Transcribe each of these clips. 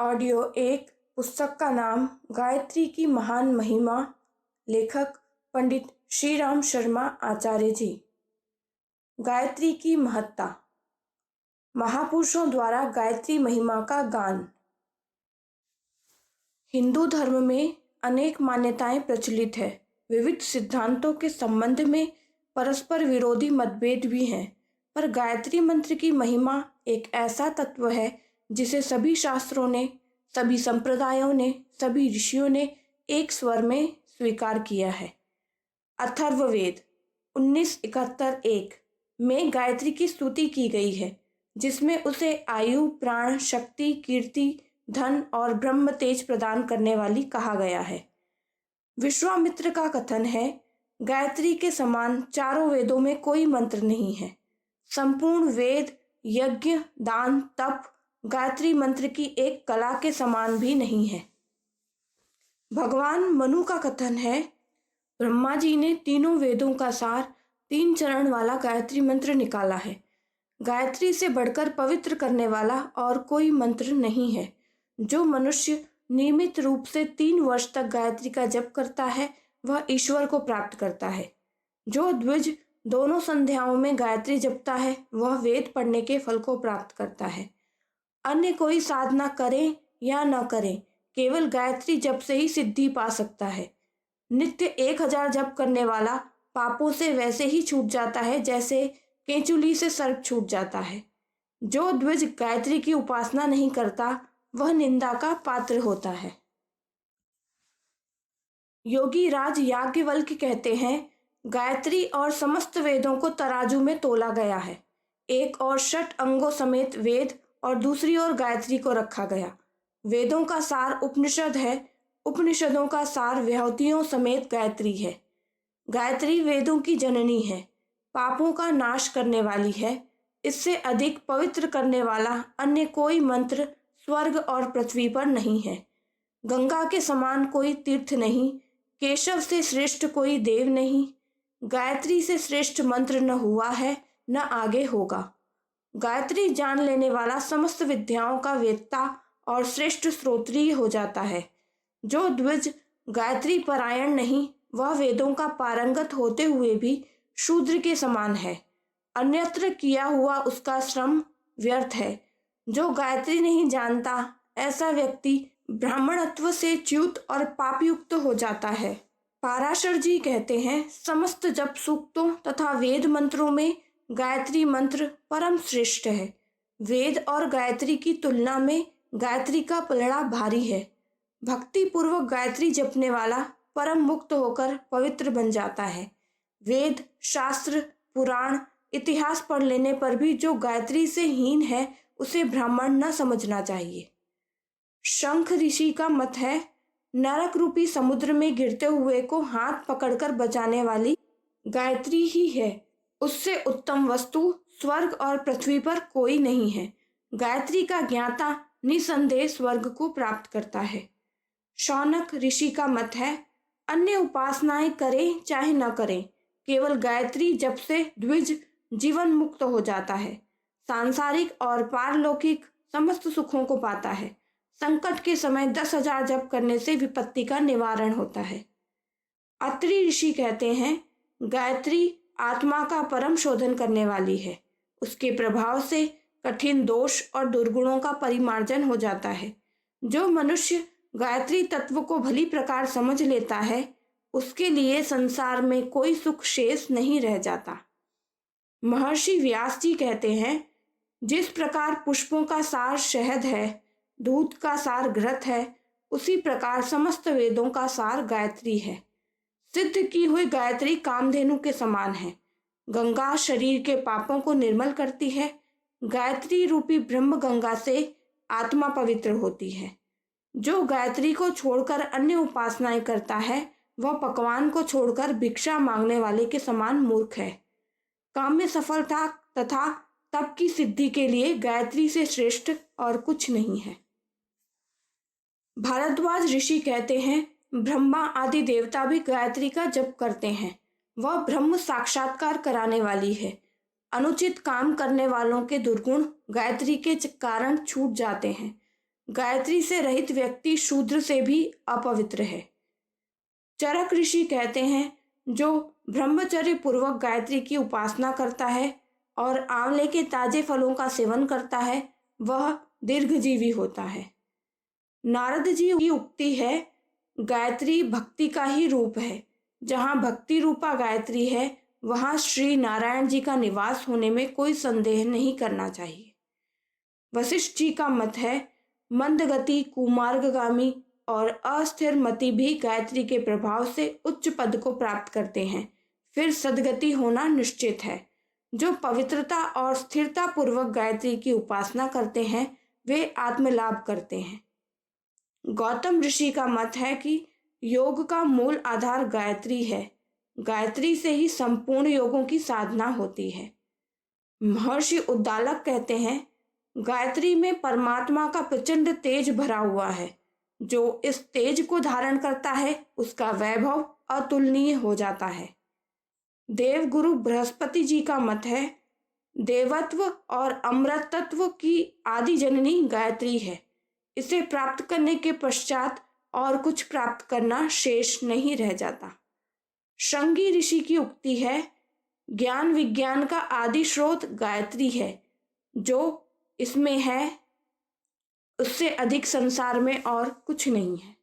Audio एक पुस्तक का नाम गायत्री की महान महिमा। लेखक पंडित श्री राम शर्मा आचार्य जी। गायत्री की महत्ता। महापुरुषों द्वारा गायत्री महिमा का गान। हिंदू धर्म में अनेक मान्यताएं प्रचलित है। विविध सिद्धांतों के संबंध में परस्पर विरोधी मतभेद भी हैं, पर गायत्री मंत्र की महिमा एक ऐसा तत्व है जिसे सभी शास्त्रों ने, सभी संप्रदायों ने, सभी ऋषियों ने एक स्वर में स्वीकार किया है। अथर्ववेद 1971-1 में गायत्री की स्तुति की गई है, जिसमें उसे आयु, प्राण, शक्ति, कीर्ति, धन और ब्रह्म तेज प्रदान करने वाली कहा गया है। विश्वामित्र का कथन है, गायत्री के समान चारों वेदों में कोई मंत्र नहीं है। संपूर्ण वेद, यज्ञ, दान, तप गायत्री मंत्र की एक कला के समान भी नहीं है। भगवान मनु का कथन है, ब्रह्मा जी ने तीनों वेदों का सार 3 चरण वाला गायत्री मंत्र निकाला है। गायत्री से बढ़कर पवित्र करने वाला और कोई मंत्र नहीं है। जो मनुष्य नियमित रूप से 3 वर्ष तक गायत्री का जप करता है, वह ईश्वर को प्राप्त करता है। जो द्विज दोनों संध्याओं में गायत्री जपता है, वह वेद पढ़ने के फल को प्राप्त करता है। अन्य कोई साधना करें या न करें, केवल गायत्री जप से ही सिद्धि पा सकता है। नित्य 1000 जप करने वाला पापों से वैसे ही छूट जाता है जैसे केंचुली से सर्प छूट जाता है। जो द्विज गायत्री की उपासना नहीं करता, वह निंदा का पात्र होता है। योगी राज याज्ञवल्क्य कहते हैं, गायत्री और समस्त वेदों को तराजू में तोला गया है। एक और 6 अंगों समेत वेद और दूसरी ओर गायत्री को रखा गया। वेदों का सार उपनिषद है, उपनिषदों का सार विभूतियों समेत गायत्री है। गायत्री वेदों की जननी है, पापों का नाश करने वाली है। इससे अधिक पवित्र करने वाला अन्य कोई मंत्र स्वर्ग और पृथ्वी पर नहीं है। गंगा के समान कोई तीर्थ नहीं, केशव से श्रेष्ठ कोई देव नहीं। गायत्री से श्रेष्ठ मंत्र न हुआ है, न आगे होगा। गायत्री जान लेने वाला समस्त विद्याओं का वेत्ता और श्रेष्ठ श्रोत्रिय हो जाता है। जो द्विज गायत्री परायण नहीं, वह वेदों का पारंगत होते हुए भी शूद्र के समान है। अन्यत्र किया हुआ उसका श्रम व्यर्थ है। जो गायत्री नहीं जानता, ऐसा व्यक्ति ब्राह्मणत्व से च्युत और पापयुक्त हो जाता है। पाराशर जी कहते हैं, समस्त जप सूक्तों तथा वेद मंत्रों में गायत्री मंत्र परम श्रेष्ठ है। वेद और गायत्री की तुलना में गायत्री का पलड़ा भारी है। भक्ति पूर्वक गायत्री जपने वाला परम मुक्त होकर पवित्र बन जाता है। वेद, शास्त्र, पुराण, इतिहास पढ़ लेने पर भी जो गायत्री से हीन है, उसे ब्राह्मण न समझना चाहिए। शंख ऋषि का मत है, नरक रूपी समुद्र में गिरते हुए को हाथ पकड़कर बचाने वाली गायत्री ही है। उससे उत्तम वस्तु स्वर्ग और पृथ्वी पर कोई नहीं है। गायत्री का ज्ञाता निसंदेह स्वर्ग को प्राप्त करता है। शौनक ऋषि का मत है, अन्य उपासनाएं करें चाहे न करें, केवल गायत्री जप से द्विज जीवन मुक्त हो जाता है। सांसारिक और पारलौकिक समस्त सुखों को पाता है। संकट के समय 10,000 जप करने से विपत्ति का निवारण होता है। अत्रि ऋषि कहते हैं, गायत्री आत्मा का परम शोधन करने वाली है। उसके प्रभाव से कठिन दोष और दुर्गुणों का परिमार्जन हो जाता है। जो मनुष्य गायत्री तत्व को भली प्रकार समझ लेता है, उसके लिए संसार में कोई सुख शेष नहीं रह जाता। महर्षि व्यास जी कहते हैं, जिस प्रकार पुष्पों का सार शहद है, दूध का सार घृत है, उसी प्रकार समस्त वेदों का सार गायत्री है। सिद्ध की हुई गायत्री कामधेनु के समान है। गंगा शरीर के पापों को निर्मल करती है। गायत्री रूपी ब्रह्म गंगा से आत्मा पवित्र होती है। जो गायत्री को छोड़कर अन्य उपासनाएं करता है, वह पकवान को छोड़कर भिक्षा मांगने वाले के समान मूर्ख है। काम में सफलता तथा तप की सिद्धि के लिए गायत्री से श्रेष्ठ और कुछ नहीं है। भारद्वाज ऋषि कहते हैं, ब्रह्मा आदि देवता भी गायत्री का जप करते हैं। वह ब्रह्म साक्षात्कार कराने वाली है। अनुचित काम करने वालों के दुर्गुण गायत्री के कारण छूट जाते हैं। गायत्री से रहित व्यक्ति शूद्र से भी अपवित्र है। चरक ऋषि कहते हैं, जो ब्रह्मचर्य पूर्वक गायत्री की उपासना करता है और आंवले के ताजे फलों का सेवन करता है, वह दीर्घजीवी होता है। नारद जी की उक्ति है, गायत्री भक्ति का ही रूप है। जहाँ भक्ति रूपा गायत्री है, वहाँ श्री नारायण जी का निवास होने में कोई संदेह नहीं करना चाहिए। वशिष्ठ जी का मत है, मंदगति, कुमार्गगामी और अस्थिर मति भी गायत्री के प्रभाव से उच्च पद को प्राप्त करते हैं, फिर सद्गति होना निश्चित है। जो पवित्रता और स्थिरता पूर्वक गायत्री की उपासना करते हैं, वे आत्मलाभ करते हैं। गौतम ऋषि का मत है कि योग का मूल आधार गायत्री है। गायत्री से ही संपूर्ण योगों की साधना होती है। महर्षि उद्दालक कहते हैं, गायत्री में परमात्मा का प्रचंड तेज भरा हुआ है। जो इस तेज को धारण करता है, उसका वैभव अतुलनीय हो जाता है। देवगुरु बृहस्पति जी का मत है, देवत्व और अमृतत्व की आदि जननी गायत्री है। इसे प्राप्त करने के पश्चात और कुछ प्राप्त करना शेष नहीं रह जाता। श्रृंगी ऋषि की उक्ति है, ज्ञान विज्ञान का आदि स्रोत गायत्री है। जो इसमें है, उससे अधिक संसार में और कुछ नहीं है।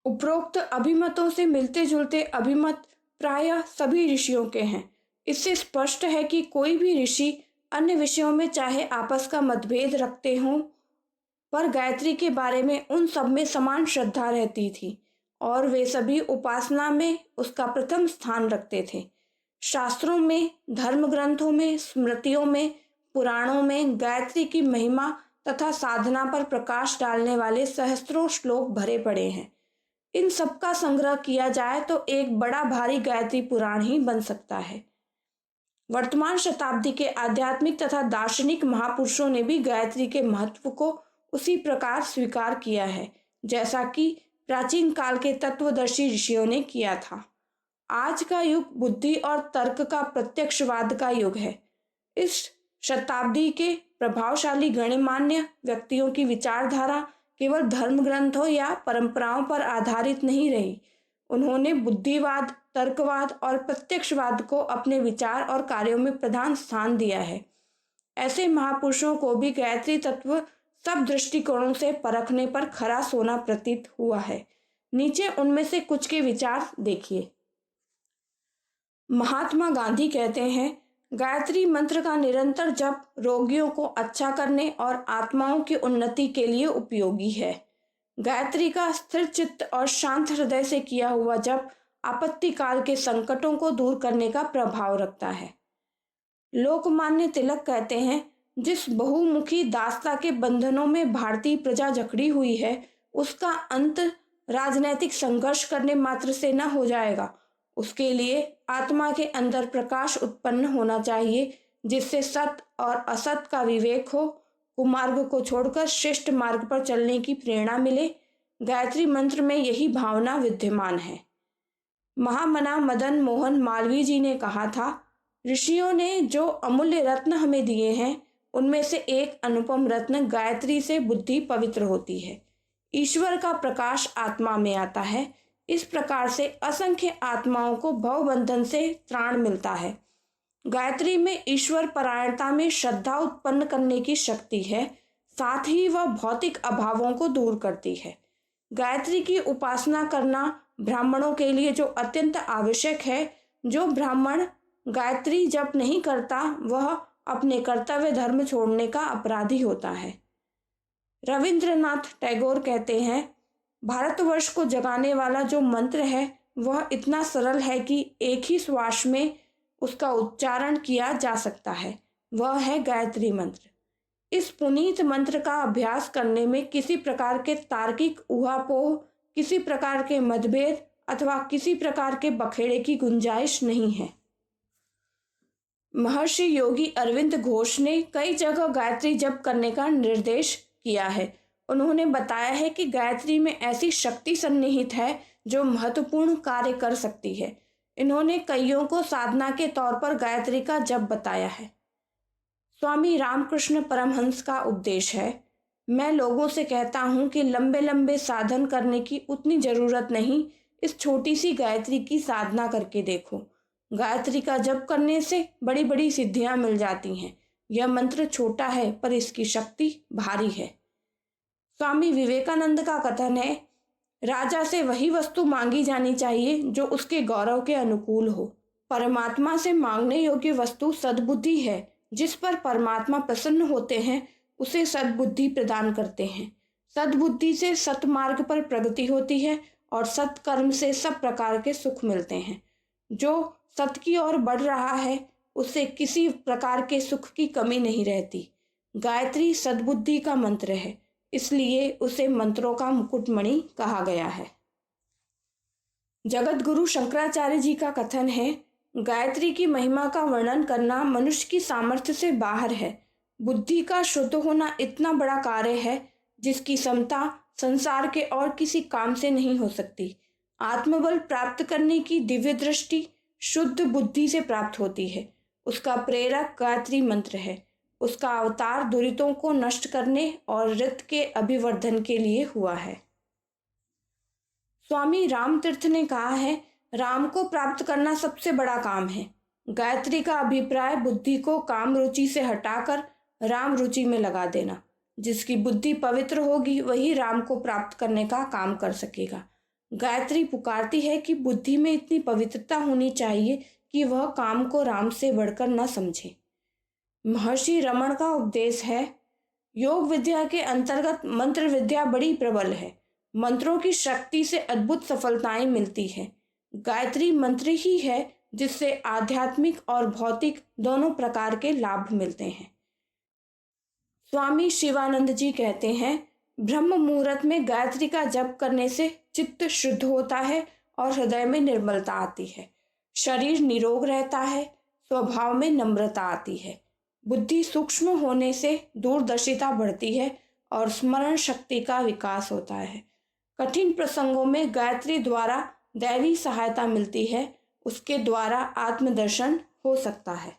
उपरोक्त अभिमतों से मिलते जुलते अभिमत प्रायः सभी ऋषियों के हैं। इससे स्पष्ट है कि कोई भी ऋषि अन्य विषयों में चाहे आपस का मतभेद रखते हों, पर गायत्री के बारे में उन सब में समान श्रद्धा रहती थी और वे सभी उपासना में उसका प्रथम स्थान रखते थे। शास्त्रों में, धर्म ग्रंथों में, स्मृतियों में, पुराणों में गायत्री की महिमा तथा साधना पर प्रकाश डालने वाले सहस्त्रों श्लोक भरे पड़े हैं। इन सब का संग्रह किया जाए तो एक बड़ा भारी गायत्री पुराण ही बन सकता है। वर्तमान शताब्दी के आध्यात्मिक तथा दार्शनिक महापुरुषों ने भी गायत्री के महत्व को उसी प्रकार स्वीकार किया है, जैसा कि प्राचीन काल के तत्वदर्शी ऋषियों ने किया था। आज का युग बुद्धि और तर्क का प्रत्यक्षवाद का युग है। इस शताब्दी के प्रभावशाली गण्यमान्य व्यक्तियों की विचारधारा केवल धर्म ग्रंथों या परंपराओं पर आधारित नहीं रही। उन्होंने बुद्धिवाद, तर्कवाद और प्रत्यक्षवाद को अपने विचार और कार्यों में प्रधान स्थान दिया है। ऐसे महापुरुषों को भी गायत्री तत्व सब दृष्टिकोणों से परखने पर खरा सोना प्रतीत हुआ है। नीचे उनमें से कुछ के विचार देखिए। महात्मा गांधी कहते हैं, गायत्री मंत्र का निरंतर जप रोगियों को अच्छा करने और आत्माओं की उन्नति के लिए उपयोगी है। गायत्री का स्थिर चित्त और शांत हृदय से किया हुआ जप आपत्ति काल के संकटों को दूर करने का प्रभाव रखता है। लोकमान्य तिलक कहते हैं, जिस बहुमुखी दासता के बंधनों में भारतीय प्रजा जकड़ी हुई है, उसका अंत राजनैतिक संघर्ष करने मात्र से न हो जाएगा। उसके लिए आत्मा के अंदर प्रकाश उत्पन्न होना चाहिए, जिससे सत्य और असत का विवेक हो, कुमार्ग को छोड़कर श्रेष्ठ मार्ग पर चलने की प्रेरणा मिले। गायत्री मंत्र में यही भावना विद्यमान है। महामना मदन मोहन मालवीय जी ने कहा था, ऋषियों ने जो अमूल्य रत्न हमें दिए हैं, उनमें से एक अनुपम रत्न गायत्री से बुद्धि पवित्र होती है। ईश्वर का प्रकाश आत्मा में आता है। इस प्रकार से असंख्य आत्माओं को भवबंधन से त्राण मिलता है। गायत्री में ईश्वर परायणता में श्रद्धा उत्पन्न करने की शक्ति है, साथ ही वह भौतिक अभावों को दूर करती है। गायत्री की उपासना करना ब्राह्मणों के लिए जो अत्यंत आवश्यक है। जो ब्राह्मण गायत्री जप नहीं करता, वह अपने कर्तव्य धर्म छोड़ने का अपराधी होता है। रविंद्रनाथ टैगोर कहते हैं, भारतवर्ष को जगाने वाला जो मंत्र है, वह इतना सरल है कि एक ही श्वास में उसका उच्चारण किया जा सकता है। वह है गायत्री मंत्र। इस पुनीत मंत्र का अभ्यास करने में किसी प्रकार के तार्किक ऊहापोह, किसी प्रकार के मतभेद अथवा किसी प्रकार के बखेड़े की गुंजाइश नहीं है। महर्षि योगी अरविंद घोष ने कई जगह गायत्री जप करने का निर्देश किया है। उन्होंने बताया है कि गायत्री में ऐसी शक्ति सन्निहित है जो महत्वपूर्ण कार्य कर सकती है। इन्होंने कईयों को साधना के तौर पर गायत्री का जप बताया है। स्वामी रामकृष्ण परमहंस का उपदेश है, मैं लोगों से कहता हूँ कि लंबे लंबे साधन करने की उतनी ज़रूरत नहीं, इस छोटी सी गायत्री की साधना करके देखो। गायत्री का जप करने से बड़ी बड़ी सिद्धियाँ मिल जाती हैं। यह मंत्र छोटा है पर इसकी शक्ति भारी है। स्वामी विवेकानंद का कथन है, राजा से वही वस्तु मांगी जानी चाहिए जो उसके गौरव के अनुकूल हो। परमात्मा से मांगने योग्य वस्तु सद्बुद्धि है। जिस पर परमात्मा प्रसन्न होते हैं उसे सद्बुद्धि प्रदान करते हैं। सद्बुद्धि से सत्मार्ग पर प्रगति होती है और सत्कर्म से सब प्रकार के सुख मिलते हैं। जो सत की ओर बढ़ रहा है उसे किसी प्रकार के सुख की कमी नहीं रहती। गायत्री सद्बुद्धि का मंत्र है, इसलिए उसे मंत्रों का मुकुटमणि कहा गया है। जगत गुरु शंकराचार्य जी का कथन है, गायत्री की महिमा का वर्णन करना मनुष्य की सामर्थ्य से बाहर है। बुद्धि का शुद्ध होना इतना बड़ा कार्य है जिसकी क्षमता संसार के और किसी काम से नहीं हो सकती। आत्मबल प्राप्त करने की दिव्य दृष्टि शुद्ध बुद्धि से प्राप्त होती है। उसका प्रेरक गायत्री मंत्र है। उसका अवतार दुरितों को नष्ट करने और रित के अभिवर्धन के लिए हुआ है। स्वामी रामतीर्थ ने कहा है, राम को प्राप्त करना सबसे बड़ा काम है। गायत्री का अभिप्राय बुद्धि को काम रुचि से हटाकर राम रुचि में लगा देना। जिसकी बुद्धि पवित्र होगी वही राम को प्राप्त करने का काम कर सकेगा। गायत्री पुकारती है कि बुद्धि में इतनी पवित्रता होनी चाहिए कि वह काम को राम से बढ़कर न समझे। महर्षि रमण का उपदेश है, योग विद्या के अंतर्गत मंत्र विद्या बड़ी प्रबल है। मंत्रों की शक्ति से अद्भुत सफलताएं मिलती है। गायत्री मंत्र ही है जिससे आध्यात्मिक और भौतिक दोनों प्रकार के लाभ मिलते हैं। स्वामी शिवानंद जी कहते हैं, ब्रह्म मुहूर्त में गायत्री का जप करने से चित्त शुद्ध होता है और हृदय में निर्मलता आती है। शरीर निरोग रहता है, स्वभाव में नम्रता आती है। बुद्धि सूक्ष्म होने से दूरदर्शिता बढ़ती है और स्मरण शक्ति का विकास होता है। कठिन प्रसंगों में गायत्री द्वारा दैवी सहायता मिलती है, उसके द्वारा आत्मदर्शन हो सकता है।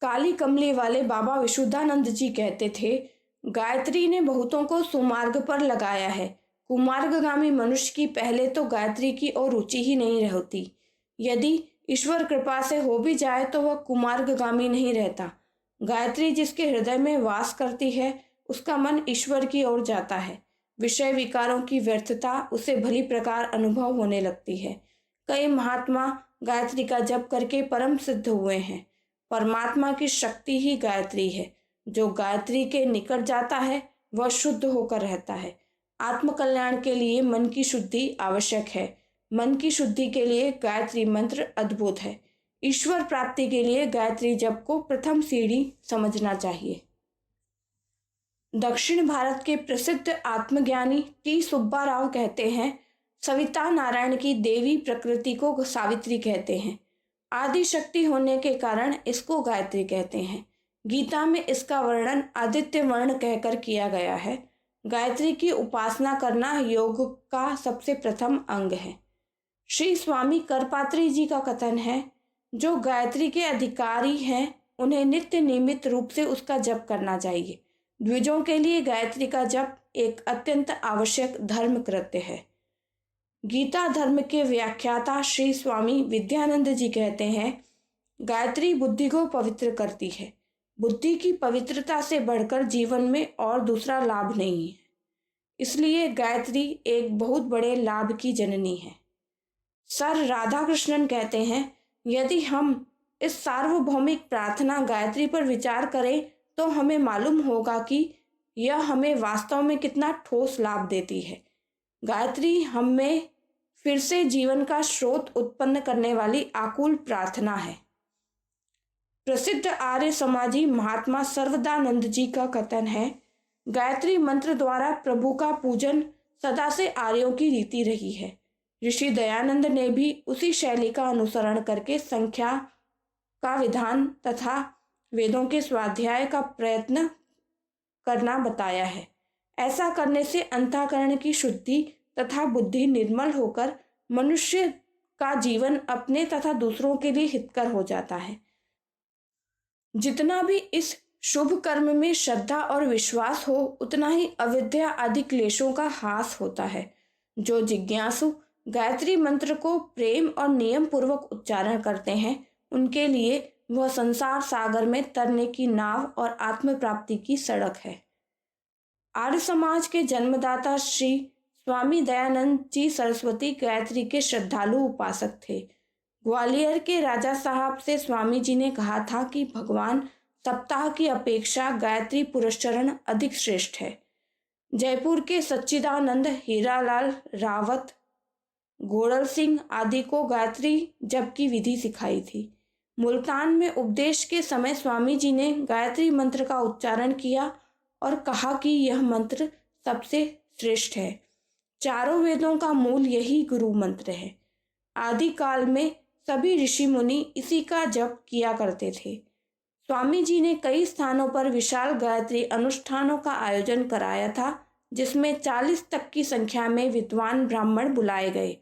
काली कमली वाले बाबा विशुद्धानंद जी कहते थे, गायत्री ने बहुतों को सुमार्ग पर लगाया है। कुमार्गगामी मनुष्य की पहले तो गायत्री की ओर रुचि ही नहीं होती। यदि ईश्वर कृपा से हो भी जाए तो वह कुमार्गगामी नहीं रहता। गायत्री जिसके हृदय में वास करती है उसका मन ईश्वर की ओर जाता है। विषय विकारों की व्यर्थता उसे भली प्रकार अनुभव होने लगती है। कई महात्मा गायत्री का जप करके परम सिद्ध हुए हैं। परमात्मा की शक्ति ही गायत्री है। जो गायत्री के निकट जाता है वह शुद्ध होकर रहता है। आत्मकल्याण के लिए मन की शुद्धि आवश्यक है। मन की शुद्धि के लिए गायत्री मंत्र अद्भुत है। ईश्वर प्राप्ति के लिए गायत्री जप को प्रथम सीढ़ी समझना चाहिए। दक्षिण भारत के प्रसिद्ध आत्मज्ञानी टी सुब्बा राव कहते हैं, सविता नारायण की देवी प्रकृति को सावित्री कहते हैं। आदि शक्ति होने के कारण इसको गायत्री कहते हैं। गीता में इसका वर्णन आदित्य वर्ण कहकर किया गया है। गायत्री की उपासना करना योग का सबसे प्रथम अंग है। श्री स्वामी करपात्री जी का कथन है, जो गायत्री के अधिकारी हैं उन्हें नित्य नियमित रूप से उसका जप करना चाहिए। द्विजों के लिए गायत्री का जप एक अत्यंत आवश्यक धर्म कृत्य है। गीता धर्म के व्याख्याता श्री स्वामी विद्यानंद जी कहते हैं, गायत्री बुद्धि को पवित्र करती है। बुद्धि की पवित्रता से बढ़कर जीवन में और दूसरा लाभ नहीं है। इसलिए गायत्री एक बहुत बड़े लाभ की जननी है। सर राधाकृष्णन कहते हैं, यदि हम इस सार्वभौमिक प्रार्थना गायत्री पर विचार करें तो हमें मालूम होगा कि यह हमें वास्तव में कितना ठोस लाभ देती है। गायत्री हमें फिर से जीवन का स्रोत उत्पन्न करने वाली आकुल प्रार्थना है। प्रसिद्ध आर्य समाजी महात्मा सर्वदानंद जी का कथन है, गायत्री मंत्र द्वारा प्रभु का पूजन सदा से आर्यों की रीति रही है। ऋषि दयानंद ने भी उसी शैली का अनुसरण करके संख्या का विधान तथा वेदों के स्वाध्याय का प्रयत्न करना बताया है। ऐसा करने से अंतःकरण की शुद्धि तथा बुद्धि निर्मल होकर मनुष्य का जीवन अपने तथा दूसरों के लिए हितकर हो जाता है। जितना भी इस शुभ कर्म में श्रद्धा और विश्वास हो, उतना ही अविद्या आदि क्लेशों का ह्रास होता है। जो जिज्ञासु गायत्री मंत्र को प्रेम और नियम पूर्वक उच्चारण करते हैं, उनके लिए वह संसार सागर में तरने की नाव और आत्म प्राप्ति की सड़क है। आर्य समाज के जन्मदाता श्री स्वामी दयानंद जी सरस्वती गायत्री के श्रद्धालु उपासक थे। ग्वालियर के राजा साहब से स्वामी जी ने कहा था कि भगवान सप्ताह की अपेक्षा गायत्री पुरस्चरण अधिक श्रेष्ठ है। जयपुर के सच्चिदानंद, हीरालाल रावत, गोड़ल सिंह आदि को गायत्री जप की विधि सिखाई थी। मुल्तान में उपदेश के समय स्वामी जी ने गायत्री मंत्र का उच्चारण किया और कहा कि यह मंत्र सबसे श्रेष्ठ है। चारों वेदों का मूल यही गुरु मंत्र है। आदिकाल में सभी ऋषि मुनि इसी का जप किया करते थे। स्वामी जी ने कई स्थानों पर विशाल गायत्री अनुष्ठानों का आयोजन कराया था, जिसमें 40 तक की संख्या में विद्वान ब्राह्मण बुलाए गए।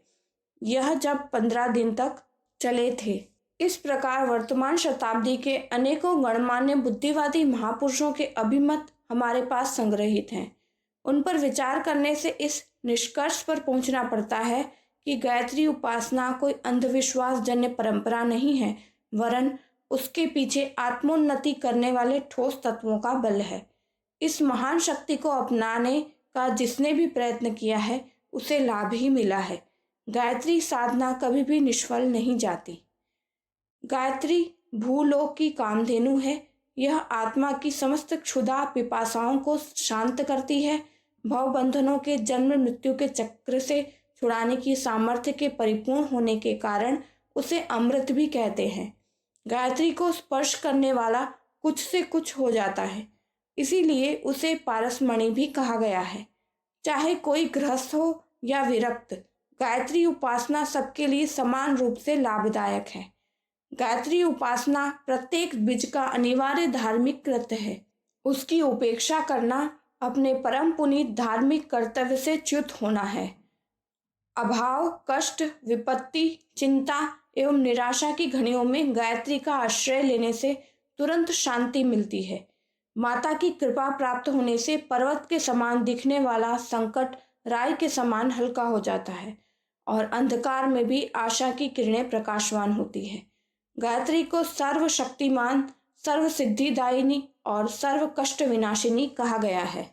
यह जप 15 दिन तक चले थे। इस प्रकार वर्तमान शताब्दी के अनेकों गणमान्य बुद्धिवादी महापुरुषों के अभिमत हमारे पास संग्रहित हैं। उन पर विचार करने से इस निष्कर्ष पर पहुंचना पड़ता है कि गायत्री उपासना कोई अंधविश्वास जन्य परंपरा नहीं है, वरन उसके पीछे आत्मोन्नति करने वाले ठोस तत्वों का बल है। इस महान शक्ति को अपनाने का जिसने भी प्रयत्न किया है, उसे लाभ ही मिला है। गायत्री साधना कभी भी निष्फल नहीं जाती। गायत्री भूलोक की कामधेनु है। यह आत्मा की समस्त क्षुधा पिपासाओं को शांत करती है। भवबंधनों के जन्म मृत्यु के चक्र से छुड़ाने की सामर्थ्य के परिपूर्ण होने के कारण उसे अमृत भी कहते हैं। गायत्री को स्पर्श करने वाला कुछ से कुछ हो जाता है, इसीलिए उसे पारसमणि भी कहा गया है। चाहे कोई गृहस्थ हो या विरक्त, गायत्री उपासना सबके लिए समान रूप से लाभदायक है। गायत्री उपासना प्रत्येक बीज का अनिवार्य धार्मिक कृत्य है। उसकी उपेक्षा करना अपने परम पुनीत धार्मिक कर्तव्य से च्युत होना है। अभाव, कष्ट, विपत्ति, चिंता एवं निराशा की घड़ियों में गायत्री का आश्रय लेने से तुरंत शांति मिलती है। माता की कृपा प्राप्त होने से पर्वत के समान दिखने वाला संकट राई के समान हल्का हो जाता है और अंधकार में भी आशा की किरणें प्रकाशवान होती है। गायत्री को सर्वशक्तिमान, सर्व सिद्धिदायिनी और सर्व कष्ट विनाशिनी कहा गया है।